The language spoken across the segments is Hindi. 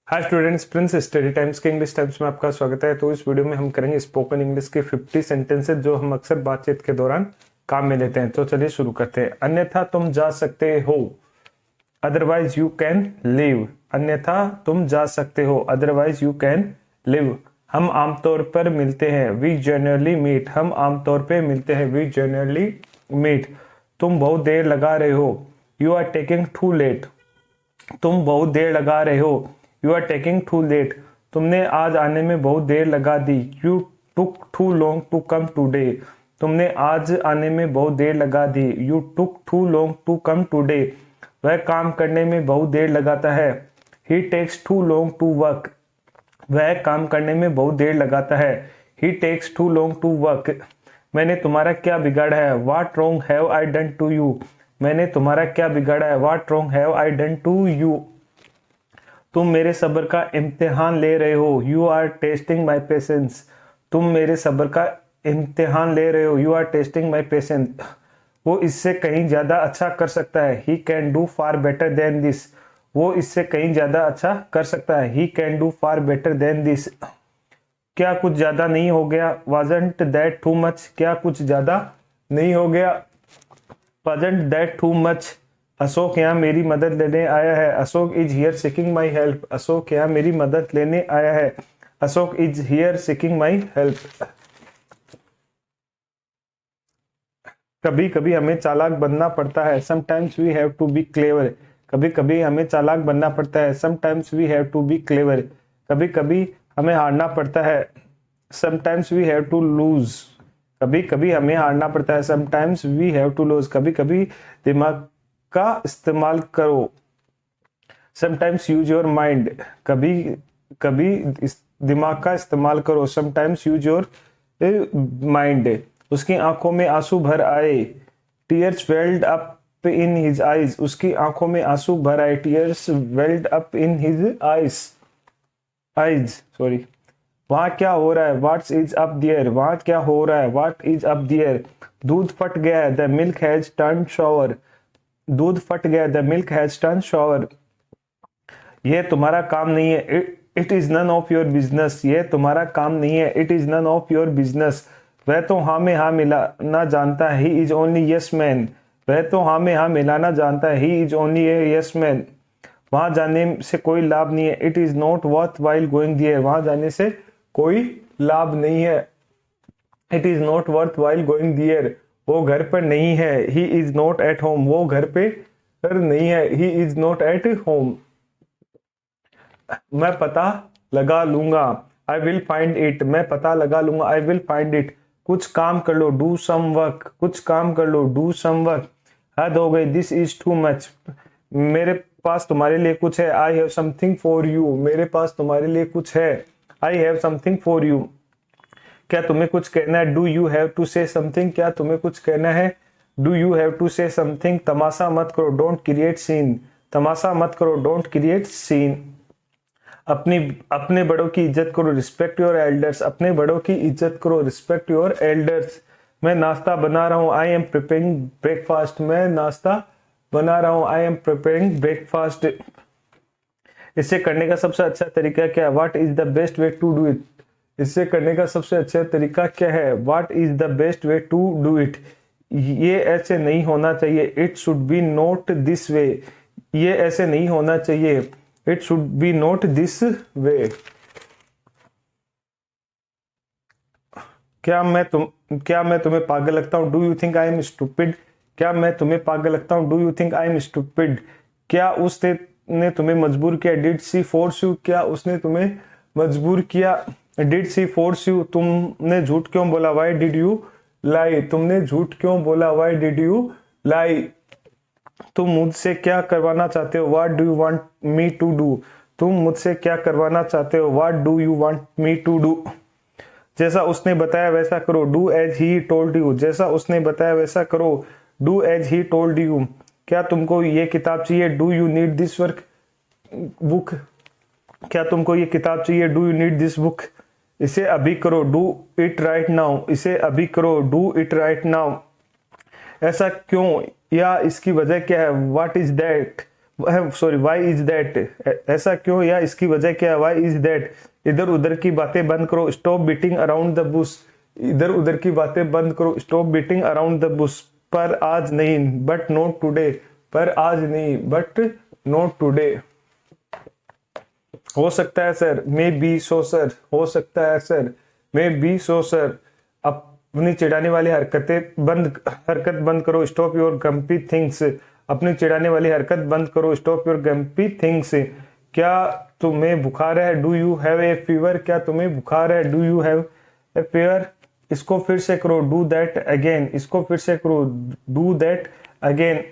Hi students, Prince study times के इंग्लिश टाइम्स में आपका स्वागत है। तो इस वीडियो में हम करेंगे स्पोकन इंग्लिश के 50 सेंटेंसेस जो हम अक्सर बातचीत के दौरान काम में लेते हैं। तो चलिए शुरू करते हैं। अन्यथा तुम जा सकते हो, अदरवाइज यू कैन लिव। अन्यथा तुम जा सकते हो, अदरवाइज यू कैन लिव। हम आमतौर पर मिलते हैं, वी जनरली मीट। हम आमतौर पर मिलते हैं, वी जनरली मीट। तुम बहुत देर लगा रहे हो, you are taking too late. तुम बहुत देर लगा रहे हो, you are taking too late. तुमने आज आने में बहुत देर लगा दी, you took too long to come today. तुमने आज आने में बहुत देर लगा दी, you took too long to come today. वह काम करने में बहुत देर लगाता है, he takes too long to work. वह काम करने में बहुत देर लगाता है, he takes too long to work. मैंने तुम्हारा क्या बिगाड़ा है, what wrong have I done to you. मैंने तुम्हारा क्या बिगाड़ा है, what wrong have I done to you. तुम मेरे सब्र का इम्तिहान ले रहे हो, you are testing my patience. तुम मेरे सब्र का इम्तिहान ले रहे हो, you are testing my patience. वो इससे कहीं ज्यादा अच्छा कर सकता है, he can do far better than this. वो इससे कहीं ज्यादा अच्छा कर सकता है, he can do far better than this. क्या कुछ ज्यादा नहीं हो गया, वाजंट दैट टू मच। क्या कुछ ज्यादा नहीं हो गया, wasn't that too much. Ashok यहाँ मेरी मदद लेने आया है, Ashok is here seeking my help. Ashok यहाँ मेरी मदद लेने आया है, Ashok is here seeking my help. कभी कभी हमें चालाक बनना पड़ता है, sometimes we have to be clever. कभी कभी हमें चालाक बनना पड़ता है, sometimes we have to be clever. कभी कभी हमें हारना पड़ता है, sometimes we have to lose. कभी कभी हमें हारना पड़ता है, sometimes we have to lose. कभी कभी दिमाग का इस्तेमाल करो, समटाइम्स यूज योर माइंड। कभी कभी दिमाग का इस्तेमाल करो, समटाइम्स यूज योर माइंड। उसकी आंखों में आंसू भर आए, tears weld up in his eyes. उसकी आंखों में आंसू भर आए, tears weld up in his eyes sorry. वहां क्या हो रहा है, व्हाट्स इज अप देयर। वहां क्या हो रहा है, व्हाट इज अप देयर। दूध फट गया है, the milk has turn sour. दूध फट गया, the milk has turn sour. यह तुम्हारा काम नहीं है, it is none of your business. यह तुम्हारा काम नहीं है, it is none of your business. वह तो हाँ में हाँ मिलाना जानता है, he is only yes man. वह तो हाँ में हाँ मिलाना जानता है, he is only a yes man. वहां जाने से कोई लाभ नहीं है, it is not worth while going there. वहां जाने से कोई लाभ नहीं है, it is not worth while going there. वो घर पर नहीं है, he is not at home. वो घर पे नहीं है, he is not at home. मैं पता लगा लूंगा, आई विल फाइंड इट। मैं पता लगा लूंगा, आई विल फाइंड इट। कुछ काम कर लो, डू सम वर्क। कुछ काम कर लो, डू सम वर्क। हद हो गई, दिस इज टू मच। मेरे पास तुम्हारे लिए कुछ है, I have something for you. मेरे पास तुम्हारे लिए कुछ है, I have something for you. क्या तुम्हें कुछ कहना है, do you have to say something. क्या तुम्हें कुछ कहना है, do you have to say something. तमाशा मत करो, डोंट क्रिएट सीन। तमाशा मत करो, डोंट क्रिएट सीन। अपने बड़ों की इज्जत करो, रिस्पेक्ट योर एल्डर्स। अपने बड़ों की इज्जत करो, रिस्पेक्ट योर एल्डर्स। मैं नाश्ता बना रहा हूँ, आई एम प्रिपेयरिंग ब्रेकफास्ट। मैं नाश्ता बना रहा हूँ, आई एम प्रिपेयरिंग ब्रेकफास्ट। इसे करने का सबसे अच्छा तरीका क्या है, what is the best way to do it. इसे करने का सबसे अच्छा तरीका क्या है, what is the best way to do it. ये ऐसे नहीं होना चाहिए, it should be not this way. ये ऐसे नहीं होना चाहिए, it should be not this way. क्या मैं तुम्हें पागल लगता हूँ, do you think I am stupid. क्या मैं तुम्हें पागल लगता हूँ, do you think I am stupid. क्या उसने तुम्हें मजबूर किया, डिड सी फोर्स यू। क्या उसने तुम्हें मजबूर किया, डिड सी फोर्स यू। तुमने झूठ क्यों बोला, वाई डिड यू लाई। तुमने झूठ क्यों बोला, वाई डिड यू लाई। तुम मुझसे क्या करवाना चाहते हो, what do you want me to do. तुम मुझसे क्या करवाना चाहते हो, what do you want me to do. जैसा उसने बताया वैसा करो, do as he told you. जैसा उसने बताया वैसा करो, do as he told you. क्या तुमको ये किताब चाहिए, do you need this work book. क्या तुमको ये किताब चाहिए, do you need this book. इसे अभी करो, डू इट राइट नाउ। इसे अभी करो, डू इट राइट नाउ। ऐसा क्यों या इसकी वजह क्या है, what is that. Sorry why is that, ऐसा क्यों या इसकी वजह क्या है, वाई इज दैट। इधर उधर की बातें बंद करो, stop beating around the Bush, इधर उधर की बातें बंद करो, stop beating around the Bush. पर आज नहीं, बट नॉट टुडे, पर आज नहीं बट नॉट टुडे। हो सकता है sir, may be so sir, हो सकता है sir, may be so sir. अपनी चिढ़ाने वाली हरकत बंद करो, स्टॉप योर गम्पी थिंग्स। अपनी चिढ़ाने वाली हरकत बंद करो, स्टॉप योर गम्पी थिंग्स। क्या तुम्हें बुखार है, do you have a fever, क्या तुम्हें बुखार है, do you have a fever. इसको फिर से करो, डू दैट अगेन, इसको फिर से करो, डू दैट अगेन।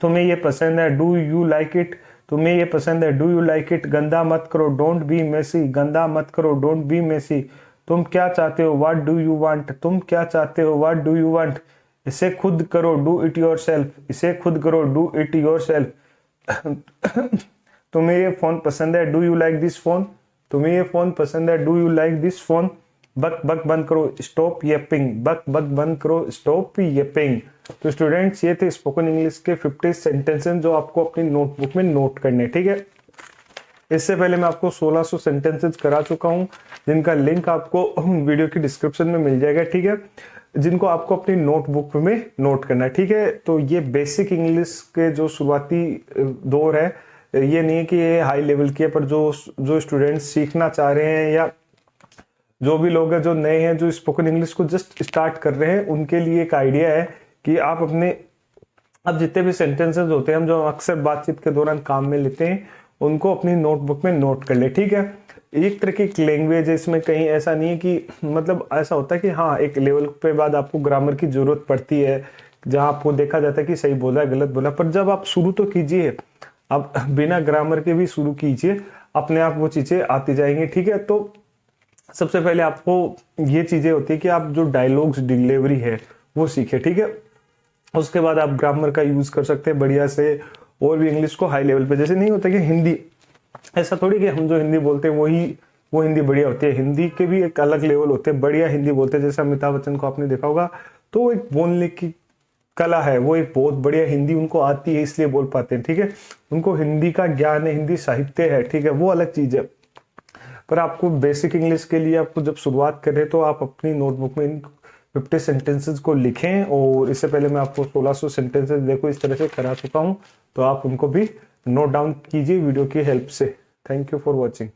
तुम्हें ये पसंद है, डू यू लाइक इट, तुम्हें ये पसंद है, डू यू लाइक इट। गंदा मत करो, डोंट बी मेसी, गंदा मत करो, डोंट बी मेसी। तुम क्या चाहते हो, व्हाट डू यू वांट, तुम क्या चाहते हो, व्हाट डू यू वांट। इसे खुद करो, डू इट योरसेल्फ, इसे खुद करो, डू इट योरसेल्फ। तुम्हें ये फोन पसंद है, do you like this phone, तुम्हें ये फोन पसंद है, do you like this phone. बक बक बंद करो, स्टॉप येपिंग, बक बक बंद करो, स्टॉप येपिंग। तो स्टूडेंट्स ये थे स्पोकन इंग्लिश के 50 सेंटेंसेस जो आपको अपनी नोटबुक में नोट करने, ठीक है। इससे पहले मैं आपको 1600 सेंटेंसेस करा चुका हूं, जिनका लिंक आपको वीडियो की डिस्क्रिप्शन में मिल जाएगा, ठीक है, जिनको आपको अपनी नोटबुक में नोट करना है, ठीक है। तो ये बेसिक इंग्लिश के जो शुरुआती दौर है, ये नहीं है कि ये हाई लेवल की है, पर जो स्टूडेंट्स सीखना चाह रहे हैं या जो भी लोग हैं जो नए हैं, जो स्पोकन इंग्लिश को जस्ट स्टार्ट कर रहे हैं, उनके लिए एक आइडिया है कि आप अब जितने भी सेंटेंसेस होते हैं हम जो अक्सर बातचीत के दौरान काम में लेते हैं, उनको अपनी नोटबुक में नोट कर ले, ठीक है। एक तरह की लैंग्वेज है, इसमें कहीं ऐसा नहीं है कि मतलब ऐसा होता है कि हाँ एक लेवल पे बाद आपको ग्रामर की जरूरत पड़ती है, जहां आपको देखा जाता है कि सही बोला है गलत बोला, पर जब आप शुरू तो कीजिए, आप बिना ग्रामर के भी शुरू कीजिए, अपने आप वो चीजें आती जाएंगी, ठीक है। तो सबसे पहले आपको ये चीजें होती है कि आप जो डायलॉग्स डिलीवरी है वो सीखे, ठीक है। उसके बाद आप ग्रामर का यूज कर सकते हैं बढ़िया से, और भी इंग्लिश को हाई लेवल पे। जैसे नहीं होता कि हिंदी, ऐसा थोड़ी कि हम जो हिंदी बोलते हैं वो हिंदी बढ़िया होती है, हिंदी के भी एक अलग लेवल होते हैं, बढ़िया हिंदी बोलते हैं। जैसे अमिताभ बच्चन को आपने देखा होगा, तो एक बोलने की कला है, वो एक बहुत बढ़िया हिंदी उनको आती है, इसलिए बोल पाते हैं, ठीक है। उनको हिंदी का ज्ञान है, हिंदी साहित्य है, ठीक है, वो अलग चीज है। पर आपको बेसिक इंग्लिश के लिए आपको जब शुरुआत करें तो आप अपनी नोटबुक में इन 50 सेंटेंसेस को लिखें, और इससे पहले मैं आपको 1600 सेंटेंसेस देखो इस तरह से करा चुका हूं, तो आप उनको भी नोट डाउन कीजिए वीडियो की हेल्प से। Thank you for watching.